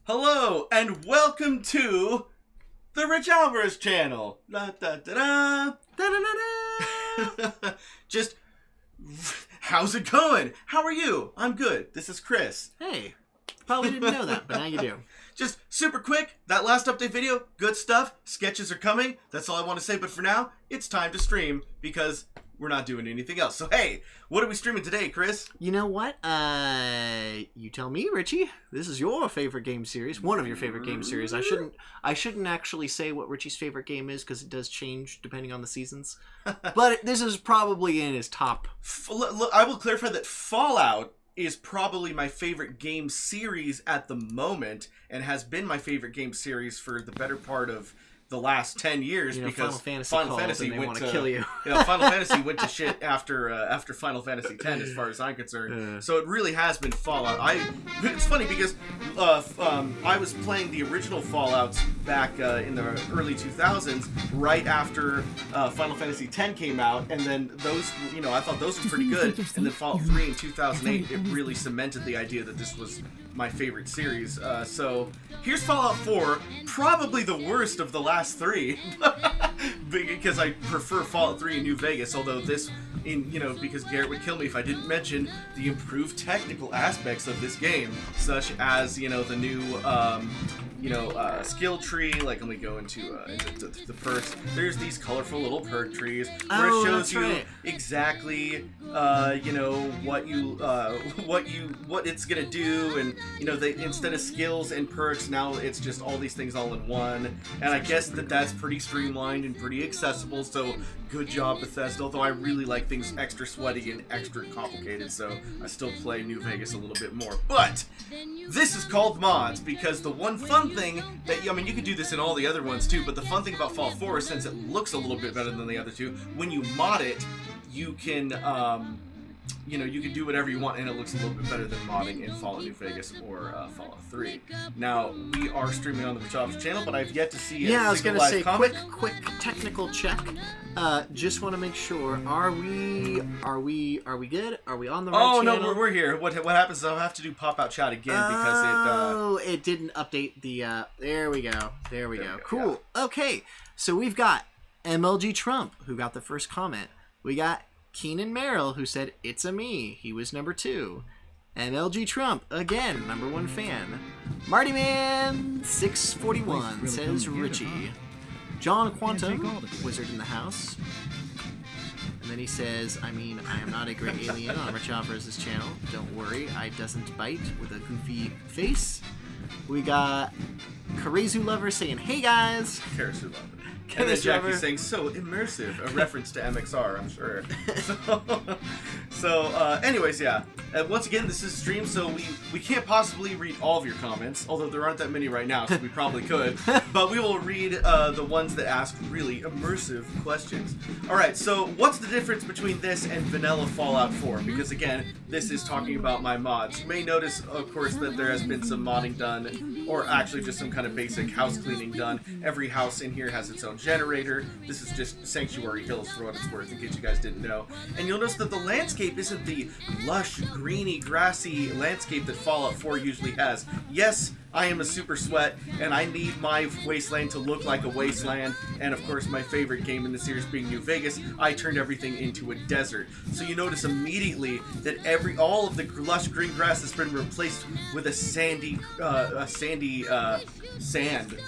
Hello and welcome to the Rich Alvarez channel. Da, da, da, da. Da, da, da, da. Just, how's it going? How are you? I'm good. This is Chris. Hey, probably didn't know that, but now you do. Just super quick, that last update video, good stuff. Sketches are coming. That's all I want to say. But for now, it's time to stream because we're not doing anything else. So hey, what are we streaming today, Chris? You know what? You tell me, Richie. This is your favorite game series. One of your favorite game series. I shouldn't actually say what Richie's favorite game is because it does change depending on the seasons. But this is probably in his top. I will clarify that Fallout is probably my favorite game series at the moment and has been my favorite game series for the better part of the last 10 years, because Final Fantasy went to kill you. Final Fantasy went to shit after Final Fantasy X, as far as I'm concerned. So it really has been Fallout. It's funny because I was playing the original Fallouts back in the early 2000s, right after Final Fantasy X came out, and then those, I thought those were pretty good. And then Fallout 3 in 2008, it really cemented the idea that this was my favorite series. So here's Fallout 4, probably the worst of the last three, because I prefer Fallout 3 in New Vegas, although this, because Garrett would kill me if I didn't mention the improved technical aspects of this game, such as, the new, skill tree. Like, let me go into the perks. There's these colorful little perk trees where it shows you exactly, what it's gonna do, and instead of skills and perks, now it's just all these things all in one. And I guess that's pretty streamlined and pretty accessible. So good job, Bethesda. Although I really like things extra sweaty and extra complicated, so I still play New Vegas a little bit more. But this is called mods because the one fun thing that, you can do this in all the other ones too, but the fun thing about Fallout 4 is, since it looks a little bit better than the other two, when you mod it, you can, you can do whatever you want, and it looks a little bit better than modding in Fallout New Vegas or Fallout 3. Now, we are streaming on the Rich Alvarez channel, but I've yet to see I was gonna say, comment. quick technical check. Just want to make sure. Are we good? Are we on the right channel? Oh no, we're here. What happens is I'll have to do pop-out chat again because it didn't update the. There we go. There we go. Cool. Yeah. Okay, so we've got MLG Trump, who got the first comment. We got Keenan Merrill, who said, "It's a me." He was number 2. MLG Trump, again, number 1 fan. Marty Man 641 says Richie. John Quantum, Wizard in the House. And then he says, I am not a great alien on Rich Alvarez's channel. Don't worry, I doesn't bite, with a goofy face. We got Karazu Lover saying, hey guys. Karazu Lover. And then Jackie saying, so immersive, a reference to MXR, I'm sure. Anyways, yeah. Once again, this is stream, so we can't possibly read all of your comments, although there aren't that many right now, so we probably could. But we will read the ones that ask really immersive questions. Alright, so what's the difference between this and vanilla Fallout 4? Because again, this is talking about my mods. You may notice, of course, that there has been some modding done, or actually just some kind of basic house cleaning done. Every house in here has its own generator. This is just Sanctuary Hills for what it's worth, in case you guys didn't know. And you'll notice that the landscape isn't the lush, greeny, grassy landscape that Fallout 4 usually has. Yes, I am a super sweat, and I need my wasteland to look like a wasteland, and of course my favorite game in the series being New Vegas, I turned everything into a desert. So you notice immediately that all of the lush green grass has been replaced with a sandy sand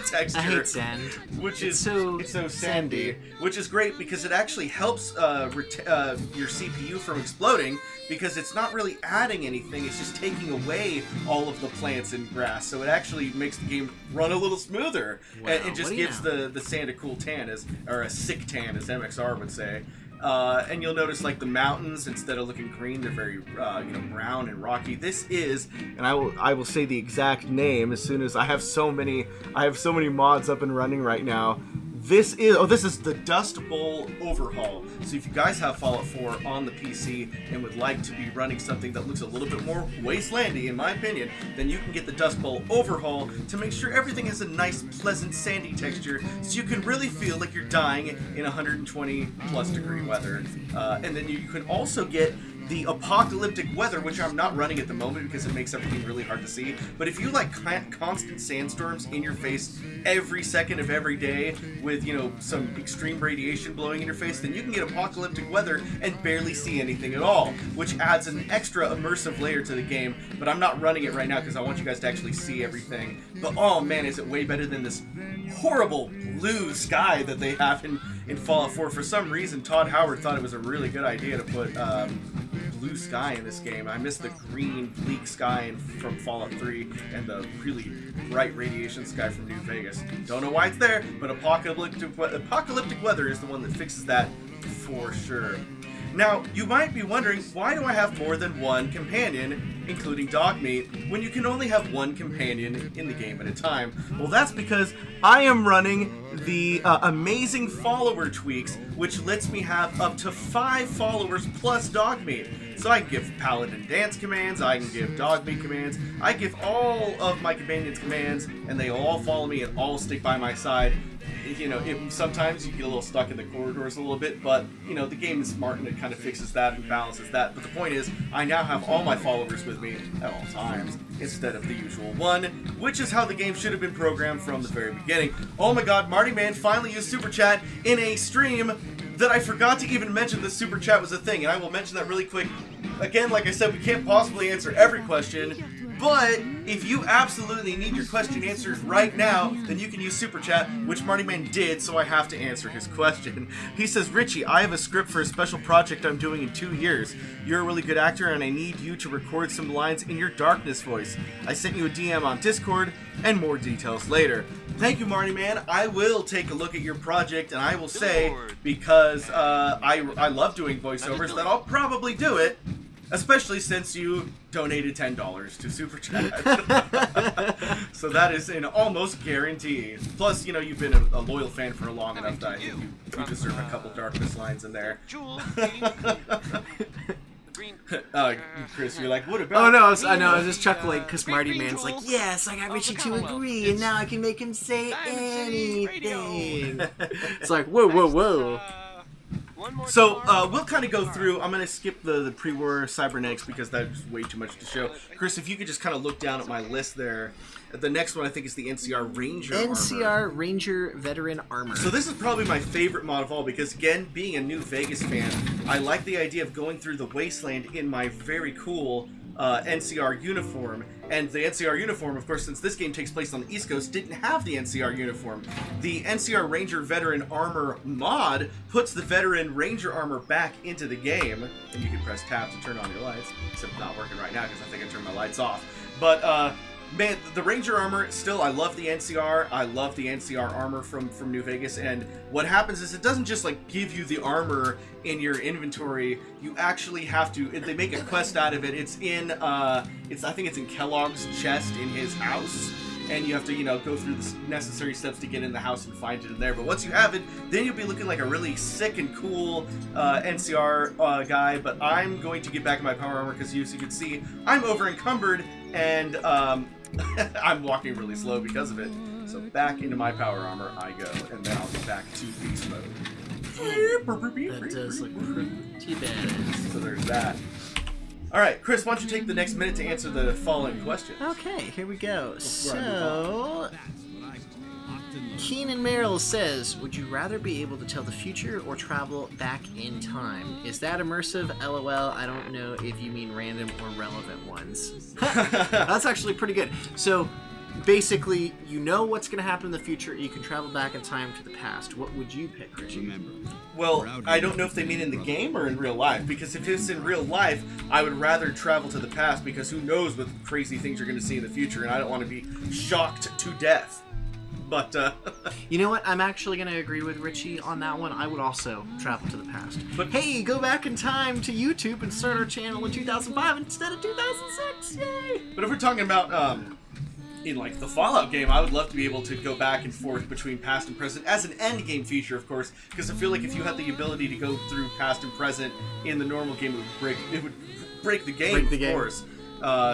texture. I hate sand. It's so sandy. Which is great because it actually helps your CPU from exploding, because it's not really adding anything, it's just taking away all of the plants and grass. So it actually makes the game run a little smoother. Wow, and it just gives the sand a cool tan, or a sick tan, as MXR would say. And you'll notice, like, the mountains, instead of looking green, they're very, brown and rocky. This is, and I will say the exact name as soon as I have so many mods up and running right now. This is the Dust Bowl Overhaul. So if you guys have Fallout 4 on the PC and would like to be running something that looks a little bit more wastelandy, in my opinion, then you can get the Dust Bowl Overhaul to make sure everything has a nice, pleasant, sandy texture, so you can really feel like you're dying in 120 plus degree weather. And then you can also get the apocalyptic weather, which I'm not running at the moment because it makes everything really hard to see. But if you like constant sandstorms in your face every second of every day with, you know, some extreme radiation blowing in your face, then you can get apocalyptic weather and barely see anything at all, which adds an extra immersive layer to the game. But I'm not running it right now because I want you guys to actually see everything. But oh man, is it way better than this horrible blue sky that they have in Fallout 4. For some reason, Todd Howard thought it was a really good idea to put blue sky in this game. I miss the green, bleak sky from Fallout 3 and the really bright radiation sky from New Vegas. Don't know why it's there, but apocalyptic weather is the one that fixes that for sure. Now, you might be wondering, why do I have more than one companion, including Dogmeat, when you can only have one companion in the game at a time? Well, that's because I am running the amazing follower tweaks, which lets me have up to 5 followers plus Dogmeat. So I can give Paladin dance commands, I can give Dogmeat commands, I give all of my companions commands, and they all follow me and all stick by my side. You know, sometimes you get a little stuck in the corridors a little bit, but, you know, the game is smart and it kind of fixes that and balances that. But the point is, I now have all my followers with me at all times, instead of the usual one, which is how the game should have been programmed from the very beginning. Oh my god, Marty Man finally used Super Chat in a stream that I forgot to even mention the Super Chat was a thing, and I will mention that really quick. Again, like I said, we can't possibly answer every question, but if you absolutely need your question answered right now, then you can use Super Chat, which Marty Man did, so I have to answer his question. He says, Richie, I have a script for a special project I'm doing in 2 years. You're a really good actor, and I need you to record some lines in your darkness voice. I sent you a DM on Discord, and more details later. Thank you, Marty Man. I will take a look at your project, and I will say, because I love doing voiceovers, that I'll probably do it. Especially since you donated $10 to Super Chat. So that is an almost guarantee. Plus, you know, you've been a loyal fan for long enough that I think you deserve a couple darkness lines in there. Chris, you're like, what about... Oh, no, I know, I was just chuckling because Marty Man's like, yes, I got Richie to agree, and now I can make him say anything. It's like, whoa, whoa, whoa. So, we'll kind of go through, I'm going to skip the pre-war cybernetics because that's way too much to show. Chris, if you could just kind of look down at my list there. The next one I think is the NCR Ranger NCR Ranger Veteran Armor. So this is probably my favorite mod of all because, again, being a New Vegas fan, I like the idea of going through the wasteland in my very cool NCR uniform. And the NCR uniform, of course, since this game takes place on the East Coast, didn't have the NCR uniform. The NCR Ranger Veteran Armor mod puts the Veteran Ranger Armor back into the game. And you can press tab to turn on your lights. Except not working right now because I think I turned my lights off. But, man, the Ranger Armor, still, I love the NCR. I love the NCR armor from New Vegas. And what happens is it doesn't just, like, give you the armor in your inventory. You actually have to, they make a quest out of it. It's in, I think it's in Kellogg's chest in his house. And you have to, you know, go through the necessary steps to get in the house and find it in there. But once you have it, then you'll be looking like a really sick and cool NCR guy. But I'm going to get back in my power armor because, as you can see, I'm over encumbered and I'm walking really slow because of it. So back into my power armor I go, and then I'll get back to beast mode. That does look pretty badass. So there's that. Alright, Chris, why don't you take the next minute to answer the following questions? Okay, here we go. So, Keenan Merrill says, would you rather be able to tell the future or travel back in time? Is that immersive? LOL, I don't know if you mean random or relevant ones. That's actually pretty good. So, basically, you know what's going to happen in the future, you can travel back in time to the past. What would you pick, Richie? Well, I don't know if they mean in the game or in real life, because if it's in real life, I would rather travel to the past, because who knows what crazy things you're going to see in the future, and I don't want to be shocked to death. But, you know what? I'm actually going to agree with Richie on that one. I would also travel to the past. But hey, go back in time to YouTube and start our channel in 2005 instead of 2006. Yay! But if we're talking about, in like the Fallout game, I would love to be able to go back and forth between past and present as an end game feature, of course, because I feel like if you had the ability to go through past and present in the normal game, it would break the game, of course.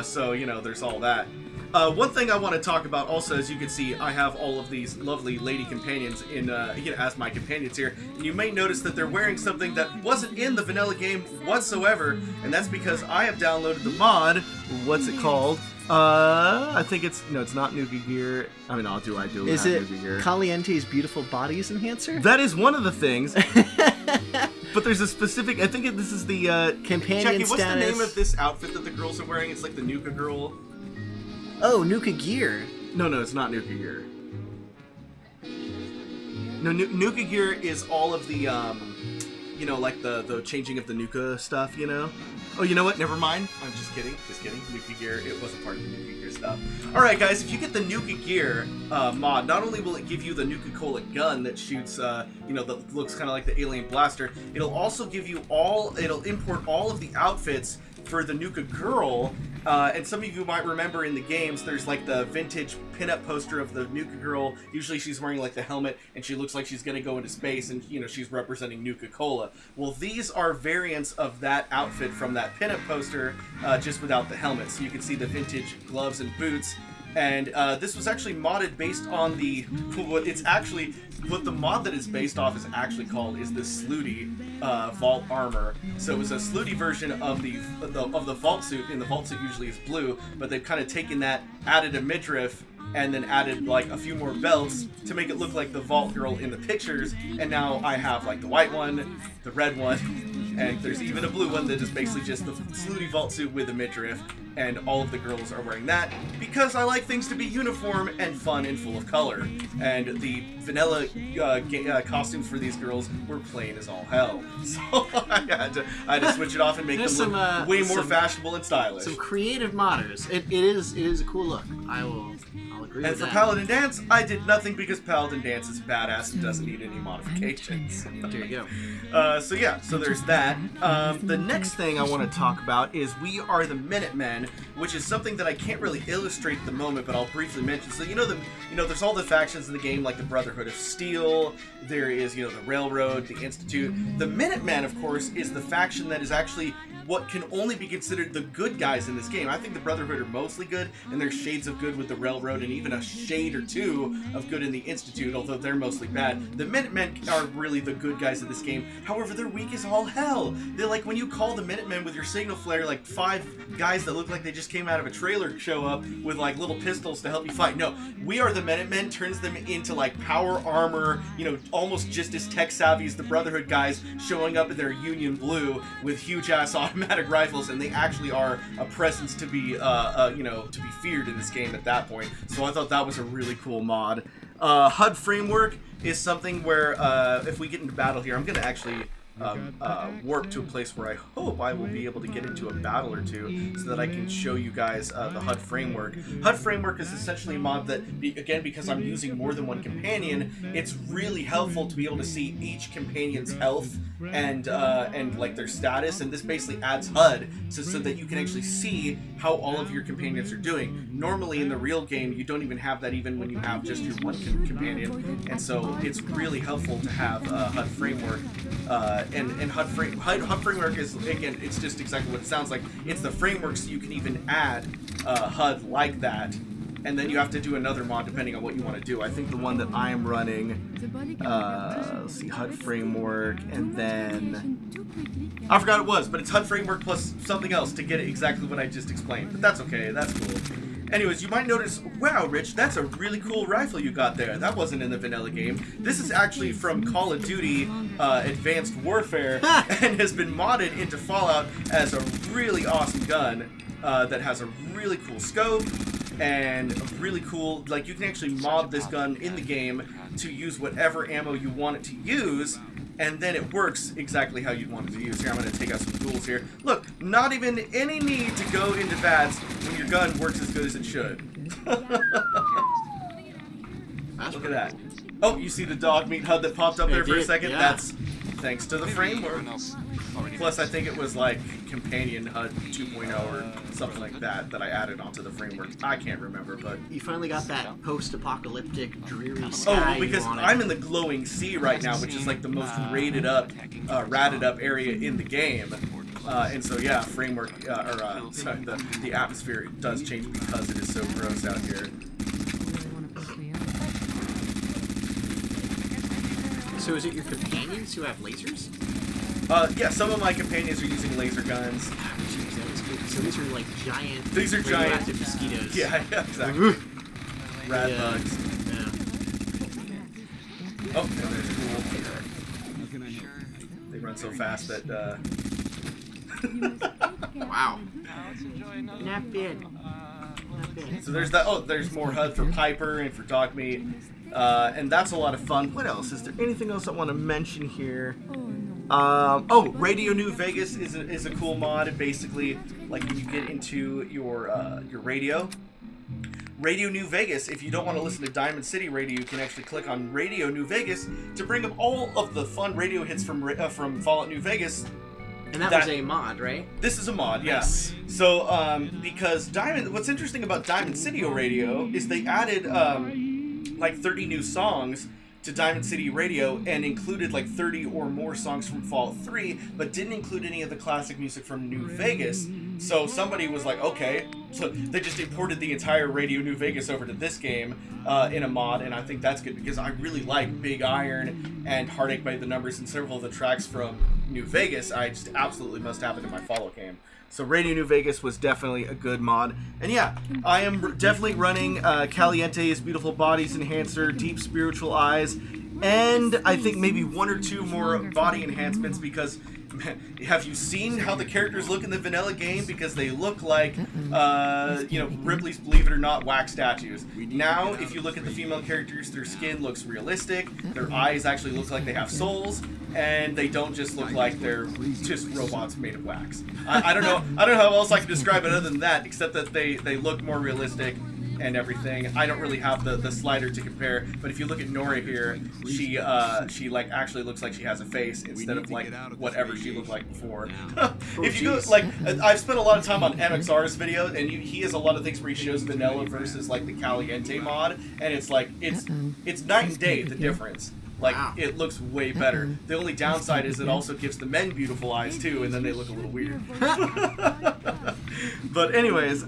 So, you know, there's all that. One thing I want to talk about also, as you can see, I have all of these lovely lady companions in as my companions here, and you may notice that they're wearing something that wasn't in the vanilla game whatsoever, and that's because I have downloaded the mod. What's it called? I think it's not Nuka Gear. I mean, I do. Is have it Nuka Gear. Caliente's Beautiful Bodies Enhancer? That is one of the things. But there's a specific. I think this is the companion Jackie, status. what's the name of this outfit that the girls are wearing? It's like the Nuka Girl. Oh, Nuka Gear. No, it's not Nuka Gear. No, Nuka Gear is all of the, like the changing of the Nuka stuff, Oh, you know what? Never mind. I'm just kidding. Nuka Gear, it wasn't part of the Nuka Gear stuff. Alright, guys, if you get the Nuka Gear mod, not only will it give you the Nuka-Cola gun that shoots, that looks kind of like the alien blaster, it'll also give you it'll import all of the outfits for the Nuka Girl. And some of you might remember in the games, there's like the vintage pinup poster of the Nuka Girl. Usually she's wearing like the helmet and she looks like she's going to go into space and, she's representing Nuka-Cola. Well, these are variants of that outfit from that pinup poster, just without the helmet. So you can see the vintage gloves and boots. And this was actually modded based on what the mod that is based off is actually called is the Slooty Vault Armor. So it was a Slooty version of the Vault suit, and the Vault suit usually is blue, but they've kind of taken that, added a midriff, and then added like a few more belts to make it look like the Vault Girl in the pictures. And now I have like the white one, the red one, and there's even a blue one that is basically just the Slooty Vault suit with a midriff. And all of the girls are wearing that because I like things to be uniform and fun and full of color. And the vanilla costumes for these girls were plain as all hell. So I had to switch it off and make them look way more fashionable and stylish. Some creative modders. It is a cool look. I'll agree with that. And for Paladin Dance, I did nothing because Paladin Dance is badass and doesn't need any modifications. There you go. So there's that. The next thing I want to talk about is We Are the Minutemen, which is something that I can't really illustrate at the moment, but I'll briefly mention. So there's all the factions in the game, like the Brotherhood of Steel. There is the Railroad, the Institute. The Minutemen, of course, is the faction that is actually what can only be considered the good guys in this game. I think the Brotherhood are mostly good, and there's shades of good with the Railroad, and even a shade or two of good in the Institute, although they're mostly bad. The Minutemen are really the good guys of this game. However, they're weak as all hell. They're like, when you call the Minutemen with your signal flare, like 5 guys that look like they just came out of a trailer show up with like little pistols to help you fight. No, We Are the Minutemen turns them into like power armor, almost just as tech savvy as the Brotherhood guys, showing up in their Union blue with huge ass automatic rifles, and they actually are a presence to be to be feared in this game at that point. So I thought that was a really cool mod. HUD framework is something where if we get into battle here, I'm gonna actually warp to a place where I hope I will be able to get into a battle or two so that I can show you guys the HUD framework. HUD framework is essentially a mod that, again, because I'm using more than one companion, it's really helpful to be able to see each companion's health and like their status, and this basically adds HUD so that you can actually see how all of your companions are doing. Normally in the real game, you don't even have that even when you have just your one companion, and so it's really helpful to have HUD framework. And HUD framework is, again, it's just exactly what it sounds like. It's the framework so you can even add HUD like that, and then you have to do another mod depending on what you want to do. I think the one that I am running, let's see, HUD framework, and then I forgot it was, but it's HUD framework plus something else to get it exactly what I just explained. But that's okay, that's cool. Anyways, you might notice, wow, Rich, that's a really cool rifle you got there. That wasn't in the vanilla game. This is actually from Call of Duty Advanced Warfare and has been modded into Fallout as a really awesome gun that has a really cool scope and a really cool, like, you can actually mod this gun in the game to use whatever ammo you want it to use, and then it works exactly how you'd want it to use. Here, I'm going to take out some tools here. Look, not even any need to go into VATS when your gun works as good as it should. Look at that. Oh, you see the dog meat HUD that popped up there for a second? Yeah. That's thanks to the framework. Plus, I think it was like Companion HUD 2.0 or something like that I added onto the framework. I can't remember, but... You finally got that post-apocalyptic, dreary sky. Oh, because I'm in the Glowing Sea right now, which is like the most rated up, ratted up area in the game. And so yeah, framework sorry, the atmosphere does change because it is so gross out here. So is it your companions who have lasers? Yeah, some of my companions are using laser guns. Jeez, that was good. So these are like giant. These are giant mosquitoes. Yeah, exactly. Rad bugs. Yeah. Oh, there's cool. They run so fast that. Wow. Not bad. So there's that. Oh, there's more HUD for Piper and for Dogmeat, and that's a lot of fun. What else? Is there anything else I want to mention here? Oh, Radio New Vegas is a cool mod. Basically, like when you get into your radio. Radio New Vegas, if you don't want to listen to Diamond City Radio, you can actually click on Radio New Vegas to bring up all of the fun radio hits from Fallout New Vegas. And that was a mod, right? This is a mod, yeah. Nice. So, because what's interesting about Diamond City Radio is they added like 30 new songs to Diamond City Radio and included like 30 or more songs from Fallout 3, but didn't include any of the classic music from New Vegas. So somebody was like, okay, so they just imported the entire Radio New Vegas over to this game in a mod, and I think that's good because I really like Big Iron and Heartache by the Numbers and several of the tracks from New Vegas. I just absolutely must have it in my Fallout game. So Radio New Vegas was definitely a good mod. And yeah, I am definitely running Caliente's Beautiful Bodies Enhancer, Deep Spiritual Eyes, and I think maybe one or two more body enhancements because, man, have you seen how the characters look in the vanilla game? Because they look like, Ripley's Believe It or Not wax statues. Now, if you look at the female characters, their skin looks realistic, their eyes actually look like they have souls, and they don't just look like they're just robots made of wax. I don't know how else I can describe it other than that, except that they look more realistic and everything. I don't really have the slider to compare, but if you look at Nora here, she like actually looks like she has a face instead of like whatever she looked like before. If you go like, I've spent a lot of time on MXR's video, and he has a lot of things where he shows vanilla versus like the Caliente mod, and it's like it's night and day the difference. Like, it looks way better. The only downside is it also gives the men beautiful eyes too, and then they look a little weird. But anyways,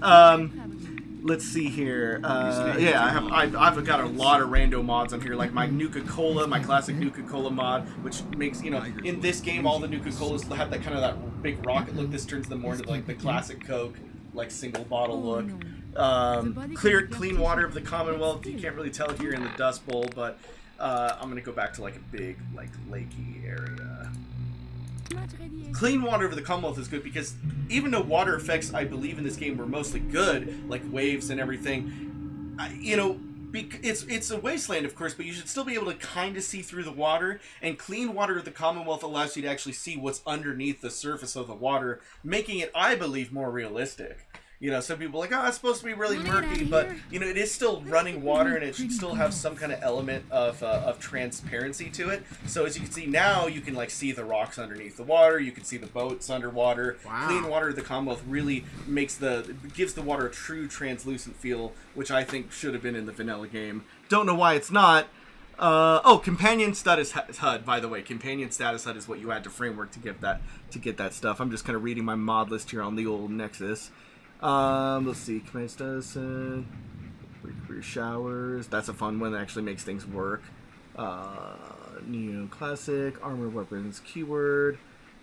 let's see here. Yeah, I've got a lot of rando mods on here, like my Nuka-Cola, my classic Nuka-Cola mod, which makes, in this game all the Nuka-Colas have that kind of that big rocket look. This turns them more into like the classic Coke, like single bottle look. Clean water of the Commonwealth. You can't really tell here in the Dust Bowl, but I'm gonna go back to like a big like lakey area. Clean water of the Commonwealth is good because even though water effects, I believe, in this game were mostly good, like waves and everything, it's a wasteland, of course, but you should still be able to kind of see through the water, and clean water of the Commonwealth allows you to actually see what's underneath the surface of the water, making it, I believe, more realistic. Some people are like, oh, it's supposed to be really murky, but, it is still running water, and it should still have some kind of element of transparency to it. So as you can see now, you can, like, see the rocks underneath the water, you can see the boats underwater. Wow. Clean water of the Commonwealth really gives the water a true translucent feel, which I think should have been in the vanilla game. Don't know why it's not. Companion status HUD, by the way. Companion status HUD is what you add to Framework to get that stuff. I'm just kind of reading my mod list here on the old Nexus. Let's see, command status, career showers, that's a fun one that actually makes things work. Neo Classic, armor weapons, keyword.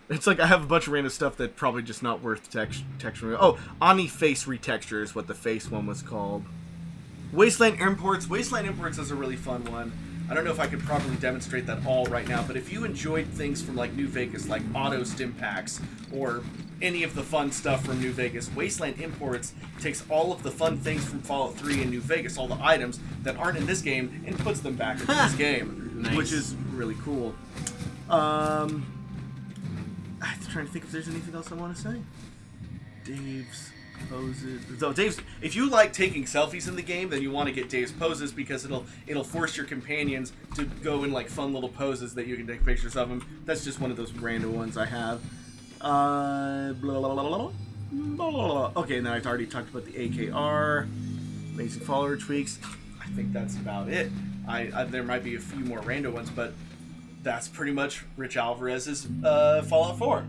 It's like I have a bunch of random stuff that probably just not worth texture. Oh, Ani face retexture is what the face one was called. Wasteland Imports. Wasteland Imports is a really fun one. I don't know if I could properly demonstrate that all right now, but if you enjoyed things from like New Vegas, like auto stim packs, or any of the fun stuff from New Vegas, Wasteland Imports takes all of the fun things from Fallout 3 and New Vegas, all the items that aren't in this game, and puts them back into this game, nice. Which is really cool. I'm trying to think if there's anything else I want to say. Dave's poses. So Dave's, if you like taking selfies in the game, then you want to get Dave's poses because it'll force your companions to go in like fun little poses that you can take pictures of them. That's just one of those random ones I have. Blah, blah, blah, blah, blah, blah. Okay, and then I've already talked about the AKR, amazing follower tweaks. I think that's about it. There might be a few more random ones, but that's pretty much Rich Alvarez's Fallout 4.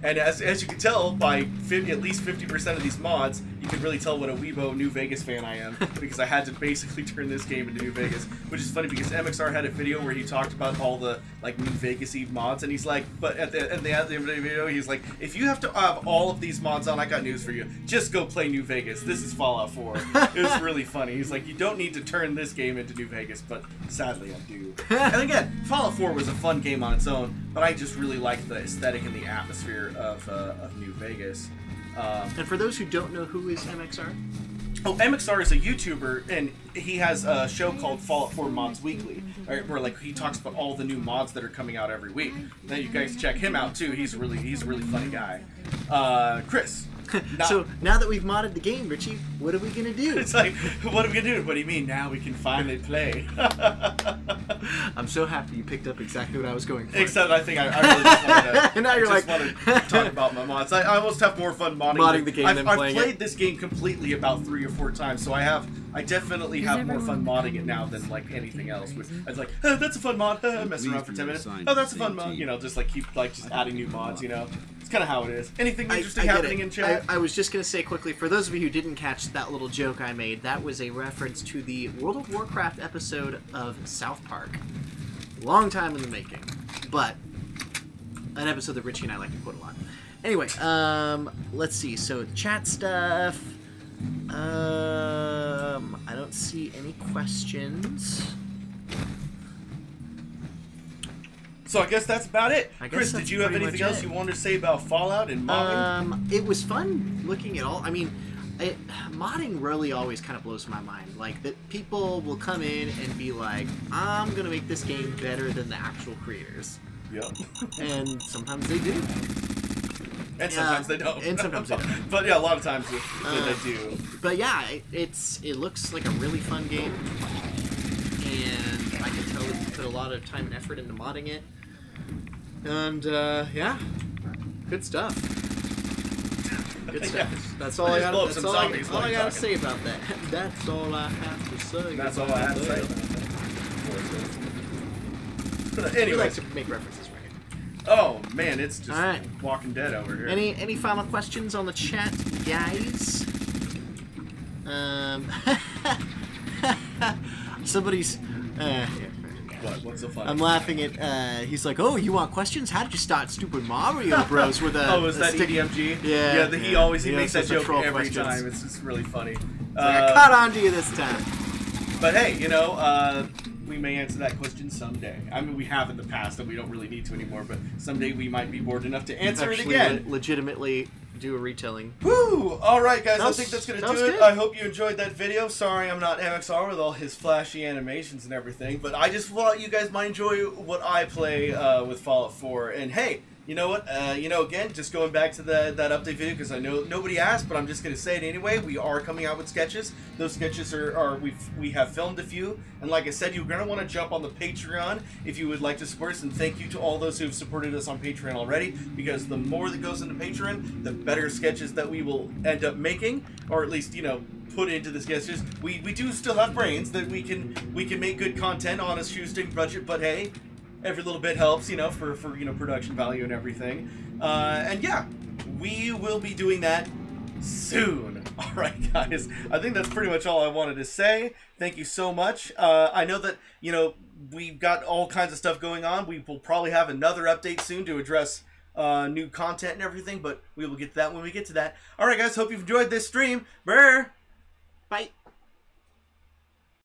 And as you can tell by at least 50% of these mods, you can really tell what a Weibo New Vegas fan I am, because I had to basically turn this game into New Vegas, which is funny because MXR had a video where he talked about all the like New Vegas-y mods, and he's like, but at the end of the video, he's like, if you have to have all of these mods on, I got news for you. Just go play New Vegas. This is Fallout 4. It was really funny. He's like, you don't need to turn this game into New Vegas, but sadly I do. And again, Fallout 4 was a fun game on its own, but I just really liked the aesthetic and the atmosphere of New Vegas. And for those who don't know, who is MXR? Oh, MXR is a YouTuber, and he has a show called Fallout 4 Mods Weekly, right, where like he talks about all the new mods that are coming out every week. Now you guys check him out too. He's a really funny guy. Chris. So now that we've modded the game, Richie, what are we gonna do? It's like, what are we gonna do? What do you mean? Now we can finally play. I'm so happy you picked up exactly what I was going for. Except I think I really just wanted to, now you're wanted to talk about my mods. I almost have more fun modding the game than playing it. I've played this game completely about 3 or 4 times, so I definitely have more fun modding it now than like anything else. I was like, oh, that's a fun mod. Messing around for 10 minutes. Oh, that's a fun mod. You know, just like keep like just adding new mods. You know, it's kind of how it is. Anything interesting happening in chat? I was just gonna say quickly, for those of you who didn't catch that little joke I made, that was a reference to the World of Warcraft episode of South Park. Long time in the making, but an episode that Richie and I like to quote a lot. Anyway, let's see. So chat stuff. I don't see any questions. So I guess that's about it. Chris, did you have anything else you wanted to say about Fallout and modding? It was fun looking at all. I mean, modding really always kind of blows my mind. Like, that people will come in and be like, I'm going to make this game better than the actual creators. Yep. And sometimes they do. And sometimes they don't. And sometimes they don't. But yeah, a lot of times they do. But yeah, it looks like a really fun game. And I can tell that you put a lot of time and effort into modding it. And, yeah, good stuff. Good stuff. That's all I got. That's all I got to say about that. That's all I have to say. That's all I have to say. Anyway, we like to make references right here. Oh man, it's just Walking Dead over here. Any final questions on the chat, guys? Somebody's. What's so funny? I'm laughing at. He's like, "Oh, you want questions? How did you start Stupid Mario Bros with a?" Oh, is that EDMG? Yeah. He makes that joke every time. It's just really funny. I caught on to you this time. But hey, you know, we may answer that question someday. I mean, we have in the past, and we don't really need to anymore. But someday we might be bored enough to answer it again. Legitimately do a retelling. Woo! All right, guys, I think that's gonna do it. I hope you enjoyed that video. Sorry, I'm not MXR with all his flashy animations and everything, but I just thought you guys might enjoy what I play with Fallout 4. And hey, you know what? Again, just going back to that update video, because I know nobody asked, but I'm just gonna say it anyway. We are coming out with sketches. Those sketches we have filmed a few, and like I said, you're gonna want to jump on the Patreon if you would like to support us. And thank you to all those who have supported us on Patreon already, because the more that goes into Patreon, the better sketches that we will end up making, or at least put into the sketches. We do still have brains that we can make good content on a shoestring budget, but hey. Every little bit helps, for production value and everything. And yeah, we will be doing that soon. All right, guys. I think that's pretty much all I wanted to say. Thank you so much. I know that, we've got all kinds of stuff going on. We will probably have another update soon to address new content and everything, but we will get to that when we get to that. All right, guys. Hope you've enjoyed this stream. Brr. Bye.